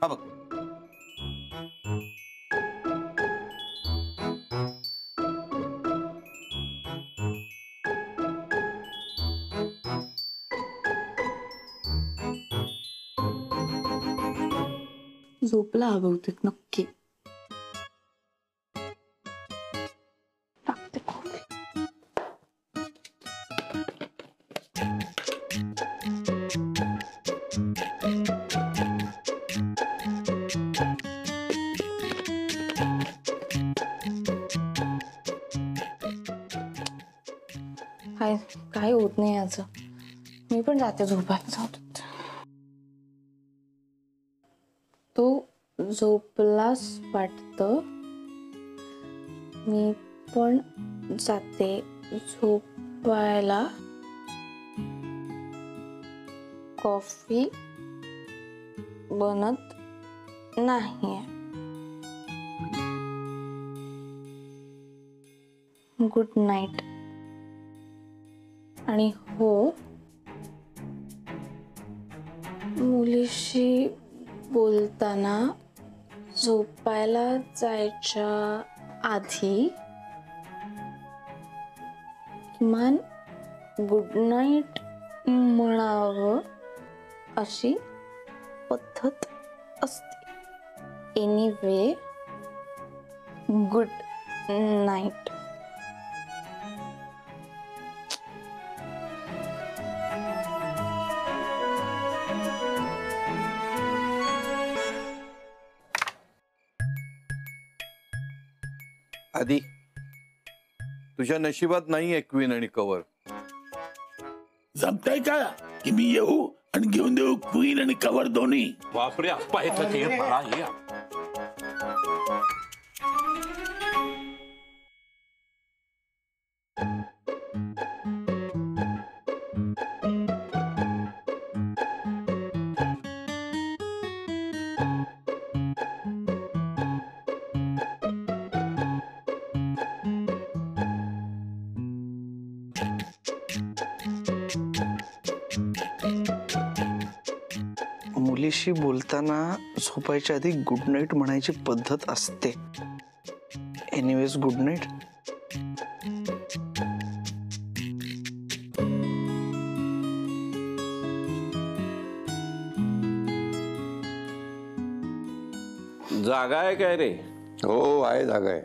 हा बघ. झोपला हा बहुतेक नक्की. टाकते कॉफी. काय होत नाही याचं. मी पण जाते झोपायला. जाऊ देत. तू झोपलास वाटतं. मी पण जाते झोपायला. कॉफी बनत नाहीये. Good night. आणि हो, मुलीशी बोलताना झोपायला जायच्या आधी किमान गुड नाईट म्हणावं अशी पद्धत असते. Anyway, good night. आधी तुझ्या नशिबात नाहीये क्वीन आणि कवर. जमतंय का की मी येऊ आणि घेऊन देऊ क्वीन आणि कवर दोन्ही? बापरे, आप्पा येतं ते मला हे. मुलीशी बोलताना झोपायच्या आधी गुड नाईट म्हणायची पद्धत असते. Anyways, good night. जागा आहे काय रे? हो आहे, जागा आहे.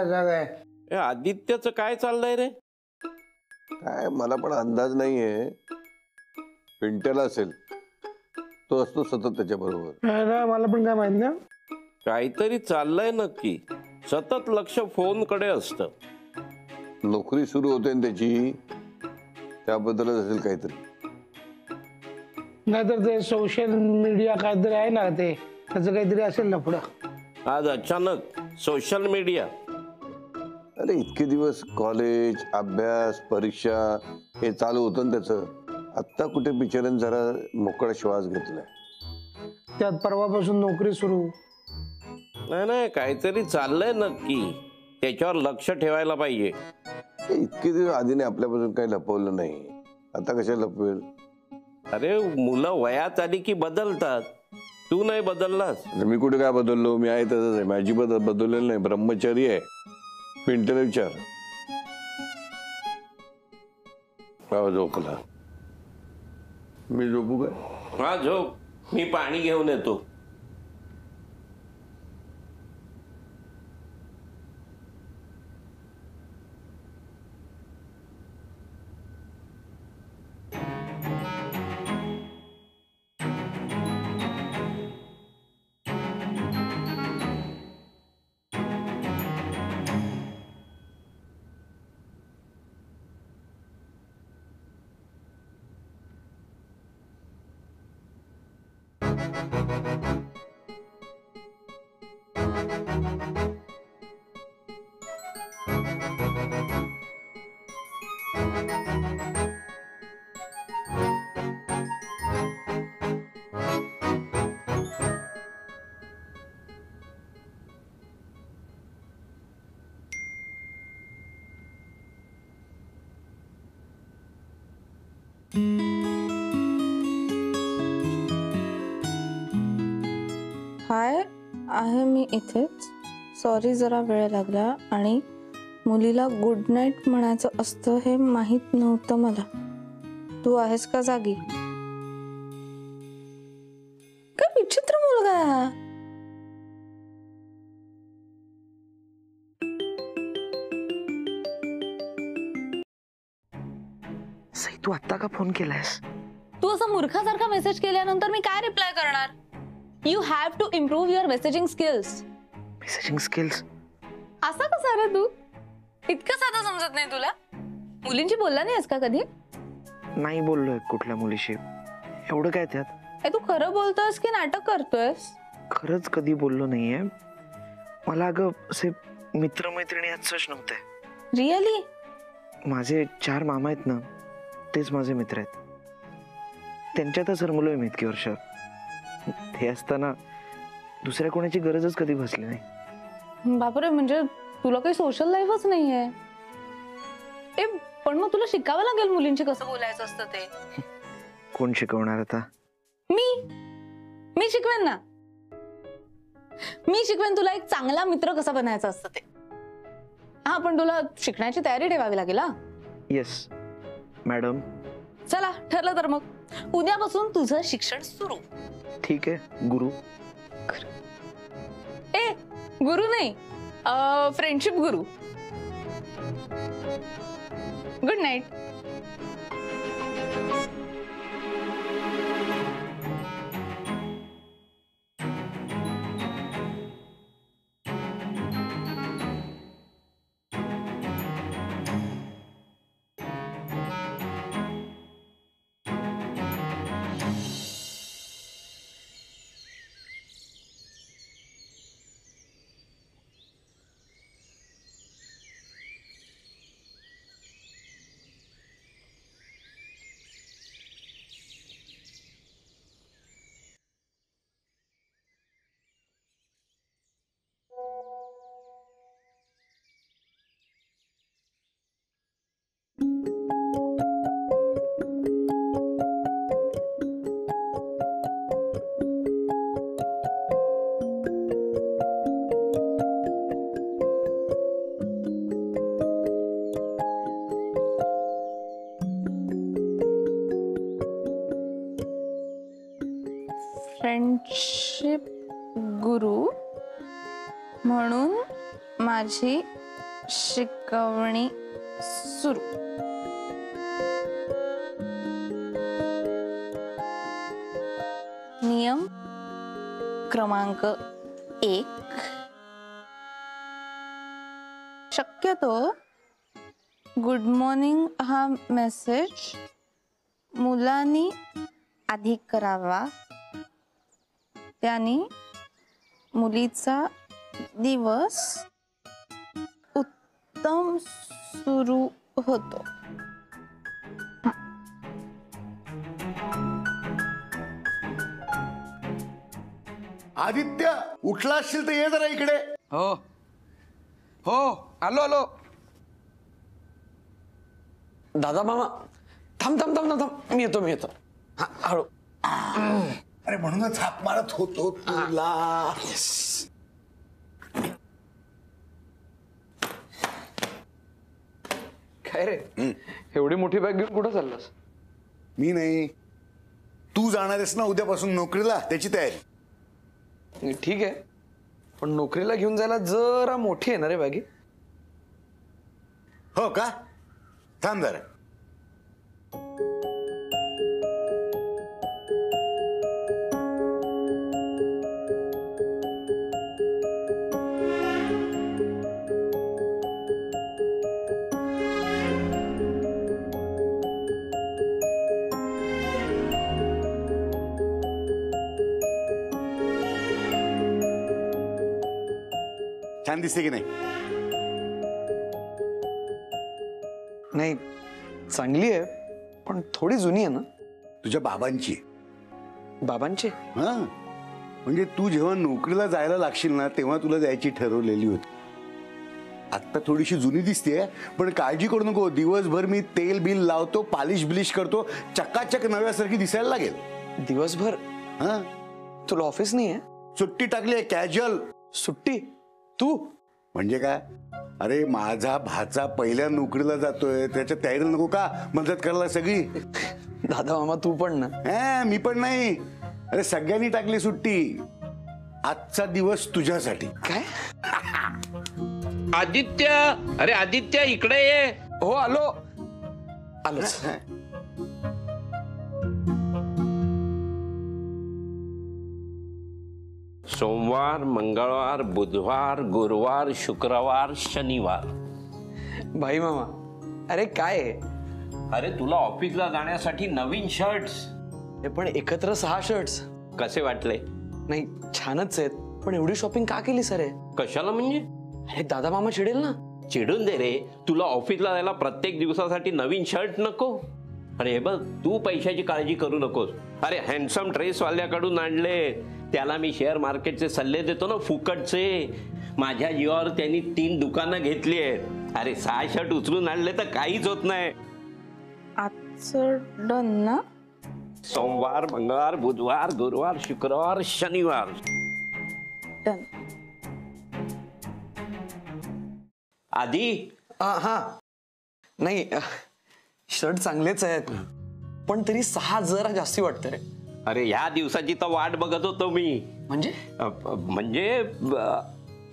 जागा आहे. ए, आदित्यचं काय चाललंय रे? काय मला पण अंदाज नाहीये. पिंट्याला असेल, तो असतो सतत त्याच्या बरोबर. मला पण काय माहित ना. काहीतरी चाललंय नक्की. सतत लक्ष फोन कडे असतं. नोकरी सुरू होते ना त्याची, त्याबद्दलच असेल काहीतरी. नाहीतर ते सोशल मीडिया काहीतरी आहे ना, ते त्याचं काहीतरी असेल ना पुढं. आज अचानक सोशल मीडिया. अरे इतके दिवस कॉलेज, अभ्यास, परीक्षा हे चालू होतं ना त्याचं. आत्ता कुठे बिचाऱ्याने जरा मोकळा श्वास घेतलाय. त्यात परवापासून नोकरी सुरू. नाही, काहीतरी चाललंय नक्की. त्याच्यावर लक्ष ठेवायला पाहिजे. इतके दिवस आधीने आपल्यापासून काही लपवलं नाही, आता कशा लपवेल? अरे मुलं वयात आली की बदलतात. तू नाही बदललास. मी कुठे काय बदललो? मी आहे तसंच आहे. माझी बदललेलं नाही, ब्रह्मचारी आहे. पिंटला विचार. झोपला. मी झोपू काय? हा झोप. मी पाणी घेऊन येतो. हाय, आहे मी इथेच. सॉरी जरा वेळ लागला आणि मुलीला गुड नाईट म्हणायचं असतं हे माहित नव्हतं मला. तू आहेस का जागी? काय विचित्र मुलगा आहे हा. सई, तू आत्ता का फोन केलायस? तू असं मूर्खासारखा मेसेज केल्यानंतर मी काय रिप्लाय करणार? You have to improve your messaging skills. Messaging skills? असा कसा रे तू? इतकं साधं समजत नाही तुला? मुलींची बोलला नाहीस का कधी? नाही बोललोय कुठल्या मुलीशी. एवढं काय त्यात? ए, तू खरं बोलतोयस की नाटक करतोयस? खरंच कधी बोललो नाहीये. मला अगं असे मित्रमैत्रिणी असंच नव्हते. रिअली? माझे 4 मामा आहेत ना, तेच माझे मित्र आहेत. त्यांच्यातच रमलोय मी इतकी वर्ष. ते असताना दुसऱ्या कोणाची गरजच कधी भासली नाही. बापरे, म्हणजे तुला काही सोशल लाईफच नाहीये. ए, पण मग तुला शिकावं लागेल मुलींची कसं बोलायचं असतं ते. कोण शिकवणार आता? मी शिकवेन ना. मी शिकवेन तुला एक चांगला मित्र कसा बनायचा असतं ते. हा, पण तुला शिकण्याची तयारी ठेवावी लागेल. हा, येस मॅडम. चला ठरलं तर मग उद्यापासून तुझं शिक्षण सुरू. ठीक आहे गुरु. ए, गुरु नाही, फ्रेंडशिप गुरु. Good night. फ्रेंडशिप गुरु म्हणून माझी शिकवणी सुरू. नियम क्रमांक 1. शक्यतो गुड मॉर्निंग हा मेसेज मुलांनी आधी करावा. त्याने मुलीचा दिवस उत्तम सुरू होतो. आदित्य, उठला असशील तर ये जरा इकडे. हो हो, आलो आलो. दादा मामा, थांब थांब थांब थांब, मी येतो. हा, हळू. अरे म्हणूनच हाक मारत होतो तुला. काय रे, एवढी मोठी बॅग घेऊन कुठं चाललास? मी नाही, तू जाणार आहेस ना उद्यापासून नोकरीला, त्याची तयारी. ठीक आहे, पण नोकरीला घेऊन जायला जरा मोठी आहे ना रे बॅगी. हो का? थांब जरा. छान दिसते की नाही? नाही, चांगली आहे, पण थोडी जुनी आहे ना. तुझ्या बाबांची. बाबांची? हा, म्हणजे तू जेव्हा नोकरीला जायला लागशील ना तेव्हा तुला द्यायची ठरवलेली होती. आता थोडीशी जुनी दिसते, पण काळजी करू नको. दिवसभर मी तेल बिल लावतो, पॉलिश बिलिश करतो, चकाचक नव्यासारखी दिसायला लागेल. दिवसभर? हा, तुला ऑफिस नाही आहे? सुट्टी टाकली आहे कॅज्युअल. सुट्टी? तू? म्हणजे काय? अरे माझा भाचा पहिल्या नोकरीला जातोय, त्याच्या तयारीला नको का मदत करायला सगळी? दादा मामा तू पण ना? मी पण नाही. अरे सगळ्यांनी टाकली सुट्टी. आजचा दिवस तुझ्यासाठी. काय? आदित्य, अरे आदित्य इकडे ये. हो आलो. आलोच. सोमवार, मंगळवार, बुधवार, गुरुवार, शुक्रवार, शनिवार. भाई मामा, अरे काय आहे? अरे तुला ऑफिसला जाण्यासाठी नवीन शर्ट्स. हे पण एकत्र 6 शर्ट्स. कसे वाटले? नाही छानच आहेत, पण एवढी शॉपिंग का केली सर? कशाला म्हणजे? अरे दादा मामा चिडेल ना. चिडून दे रे. तुला ऑफिसला जायला प्रत्येक दिवसासाठी नवीन शर्ट नको? अरे हे बघ, तू पैशाची काळजी करू नकोस. अरे हँडसम ड्रेस वाल्याकडून आणले, त्याला मी शेअर मार्केटचे सल्ले देतो ना फुकटचे. माझ्या जीवावर त्यांनी 3 दुकानं घेतली आहेत. अरे 6 शर्ट उचलून आणले तर काहीच होत नाही. आजचं डन ना? सोमवार, मंगळवार, बुधवार, गुरुवार, शुक्रवार, शनिवार. डन. आधी हा नाही शर्ट चांगलेच आहेत, पण तरी 6 जरा जास्ती वाटतं रे. अरे ह्या दिवसाची तर वाट बघत होतो मी. म्हणजे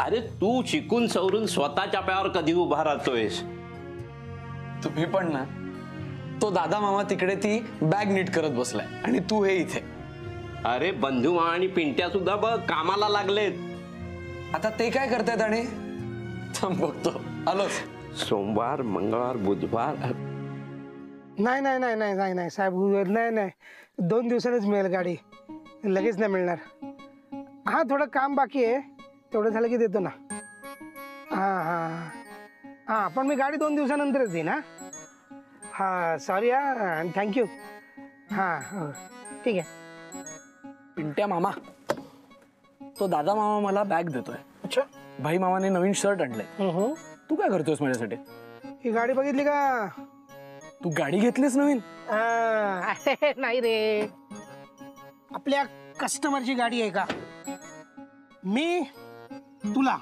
अरे तू शिकून सवरून स्वतःच्या पायावर कधी उभा राहतोयस? तुम्ही पण ना. तो दादा मामा तिकडे ती बॅग नीट करत बसलाय आणि तू हे इथे. अरे बंधू मामा आणि पिंट्या सुद्धा बघ कामाला लागलेत. आता ते काय करतायत? आणि बघतो. आलोच. सोमवार, मंगळवार, बुधवार. नाही नाही नाही नाही नाही नाही साहेब, नाही नाही 2 दिवसांनीच मिळेल गाडी, लगेच नाही मिळणार. हा थोडं काम बाकी आहे, तेवढं झालं की देतो ना. हां हां हां पण मी गाडी 2 दिवसानंतरच देईन. हां सॉरी हां, थँक्यू. हां हो ठीक आहे. पिंट्या मामा, तो दादा मामा मला बॅग देतोय. अच्छा. भाई मामाने नवीन शर्ट आणलंय. तू काय करतोयस माझ्यासाठी? ही गाडी बघितली का? तू गाडी घेतलीस नवीन? नाही रे, आपल्या कस्टमरची गाडी आहे का? मी तुला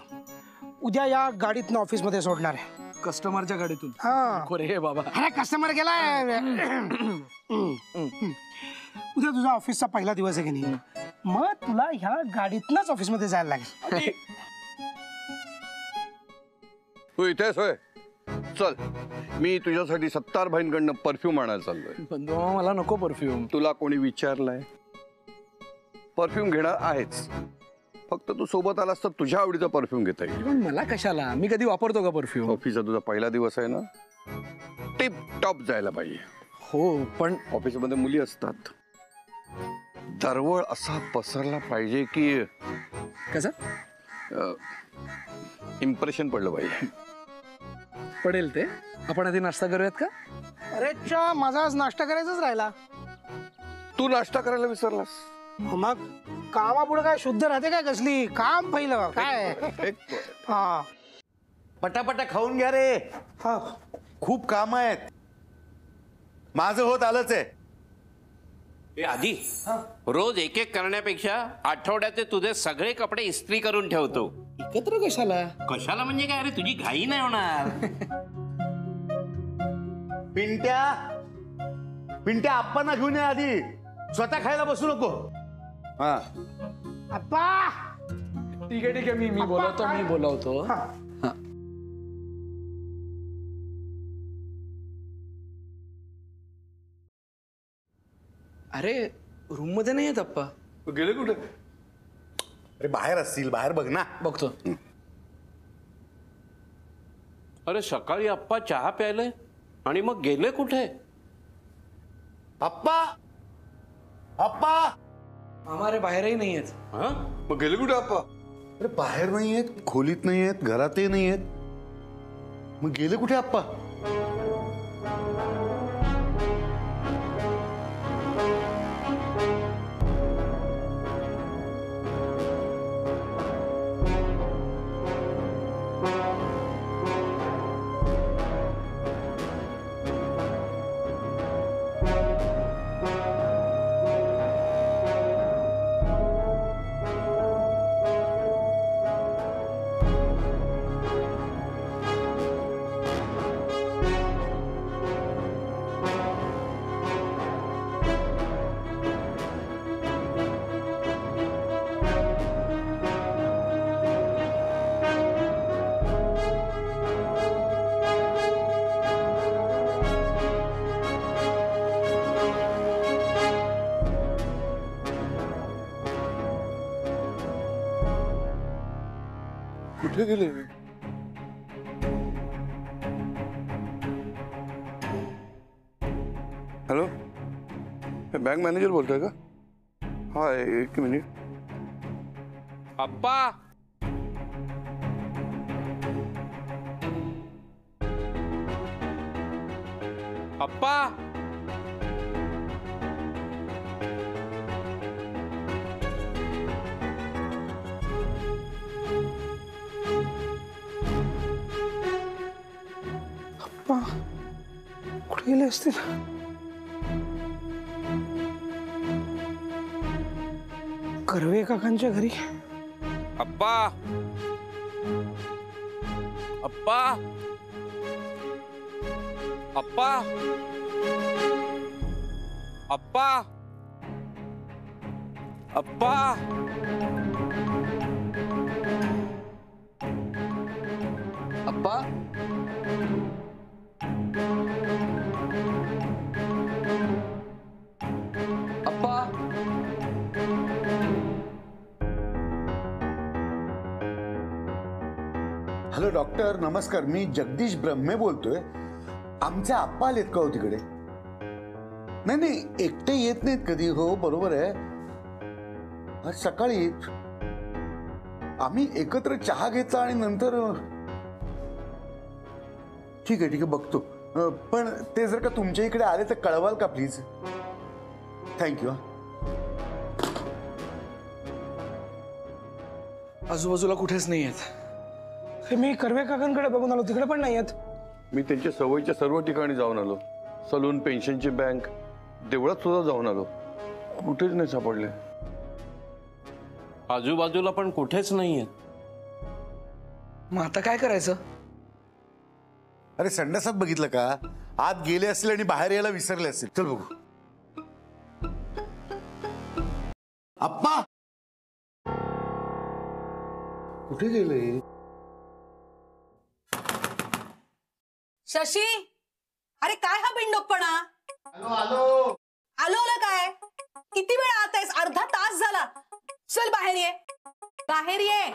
उद्या या गाडीतनं ऑफिसमध्ये सोडणार आहे. कस्टमरच्या गाडीतून? हा. अरे बाबा, अरे कस्टमर गेलाय. उद्या तुझा ऑफिसचा पहिला दिवस आहे की नाही, मग तुला ह्या गाडीतनंच ऑफिसमध्ये जायला लागेल. तू इथेच होय? चल, मी तुझ्यासाठी 70 भाईंकडनं परफ्यूम आणायला चाललोय. बंधू मामा मला नको परफ्यूम. तुला कोणी विचारलंय? परफ्यूम घेणार आहेच, फक्त तू सोबत आलास तर तुझ्या आवडीचा परफ्यूम घेता येईल. पण मला कशाला? मी कधी वापरतो का परफ्यूम? ऑफिसचा तुझा पहिला दिवस आहे ना, टिप टॉप जायला पाहिजे. हो, पण ऑफिसमध्ये मुली असतात, दरवळ असा पसरला पाहिजे की कसं इम्प्रेशन पडलं पाहिजे. पडेल ते. आपण आधी नाश्ता करूयात का? अरे चा, माझा आज नाश्ता करायचाच राहिला. तू नाश्ता करायला विसरलास? मग कामापुढे काय शुद्ध राहते काय? कसली काम पहिलं काय? हा पटापटा खाऊन घ्या रे. हा खूप काम आहेत. माझं होत आलंच आहे. आधी रोज एक एक करण्यापेक्षा आठवड्याचे तुझे सगळे कपडे इस्त्री करून ठेवतो. एकत्र कशाला? कशाला म्हणजे काय? अरे तुझी घाई नाही होणार. पिंट्या आप्पांना घेऊन ये आधी, स्वतः खायला बसू नको. हा अप्पा. ठीक आहे मी बोलवतो. हा. अरे रूम मध्ये नाही आहेत अप्पा. गेले कुठे? अरे बाहेर असतील, बाहेर बघ ना. बघतो. अरे सकाळी आप्पा चहा प्यायले आणि मग गेले कुठे? आप्पा आप्पा मामा अरे बाहेरही नाही आहेत. हा? मग गेले कुठे आप्पा? अरे बाहेर नाही आहेत, खोलीत नाही आहेत, घरातही नाही आहेत. मग गेले कुठे आप्पा? कुठे गेले? हॅलो, बँक मॅनेजर बोलतोय का? हा, एक मिनिट. अप्पा, अप्पा, कुठे गेले असतील? कर्वे काकांच्या घरी. अप्पा, अप्पा, अप्पा, अप्पा, अप्पा, अप्पा, अप्पा, हॅलो डॉक्टर, नमस्कार. मी जगदीश ब्रह्मे बोलतोय. आमचे आप्पा आलेत का हो तिकडे? नाही नाही, एकटे येत नाहीत कधी. हो बरोबर आहे. आज सकाळी आम्ही एकत्र चहा घेतला आणि नंतर ठीक आहे बघतो. पण ते जर का तुमच्या इकडे आले तर कळवाल का प्लीज? थँक्यू. आजूबाजूला कुठेच नाही आहेत. हे मी कर्वे काकांकडे बघून आलो, तिकडे पण नाही आहेत. मी त्यांच्या सवयीच्या सर्व ठिकाणी जाऊन आलो. सलून, पेन्शनची बँक, देवळात सुद्धा जाऊन आलो. कुठेच नाही सापडले. आजूबाजूला पण कुठेच नाहीये. मग आता काय करायचं? अरे संडासात बघितलं का? आत गेले असतील आणि बाहेर यायला विसरले असतील. चल बघू. आप्पा कुठे गेले? शशी, अरे काय हा बिंडोकपणा? आलो आलो काय? किती वेळ आत आहेस? अर्धा तास झाला. चल बाहेर ये, बाहेर ये.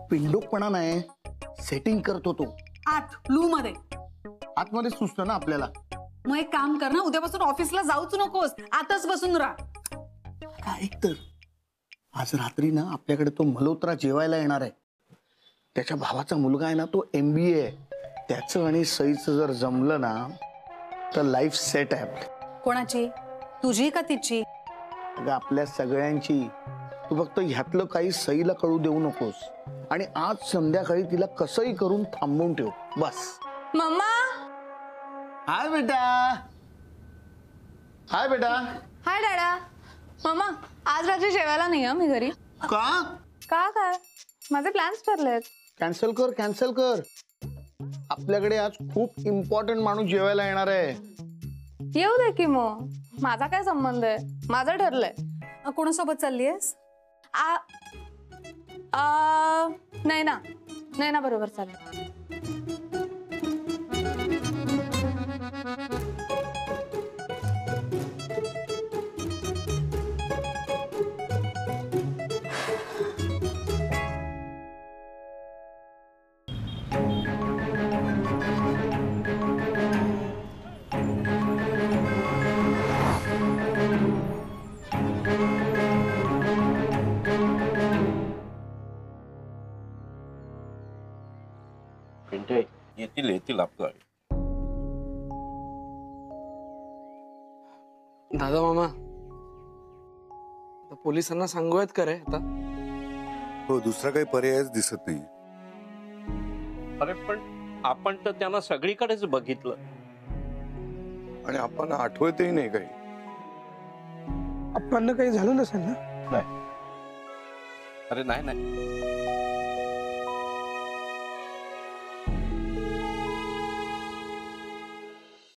पिंडोकपणा नाही, सेटिंग करतो तो. आत लू मध्ये. आतमध्ये सुचत ना आपल्याला. मग एक काम कर ना, उद्यापासून ऑफिसला जाऊच नकोस, आताच बसून राहा. ऐक तर, आज रात्री ना आपल्याकडे तो मल्होत्रा जेवायला येणार आहे. त्याच्या भावाचा मुलगा आहे ना, तो MBA आहे. त्याचं आणि सईचं जर जमलं ना तर लाईफ सेट आहे आपली. कोणाची? तुझी का तिची? अगं आपल्या सगळ्यांची. तू फक्त ह्यातलं काही सईला कळू देऊ नकोस. आणि आज संध्याकाळी तिला कसंही करून थांबवून ठेव बस. मम्मा. हाय बेटा. हाय बेटा. हाय डॅडा. मम्मा, आज रात्री जेवायला नाही मी घरी. का? का काय? माझे प्लॅन्स ठरलेत. कॅन्सल कर, कॅन्सल कर. आपल्याकडे आज खूप इम्पॉर्टंट माणूस जेवायला येणार आहे. येऊ दे की मग. माझा काय संबंध आहे? माझं ठरलंय. कोणासोबत चाललीयस? नाही ना, नाही ना, बरोबर चालेल. येतील येतील आपलं. दादा मामा, पोलिसांना सांगूयात का रे आता? हो, दुसरा काही पर्यायच दिसत नाही. अरे पण आपण तर त्यांना सगळीकडेच बघितलं आणि आपण आठवतही नाही काही. आपण काही झालं नसेल ना? नाही. अरे नाही नाही,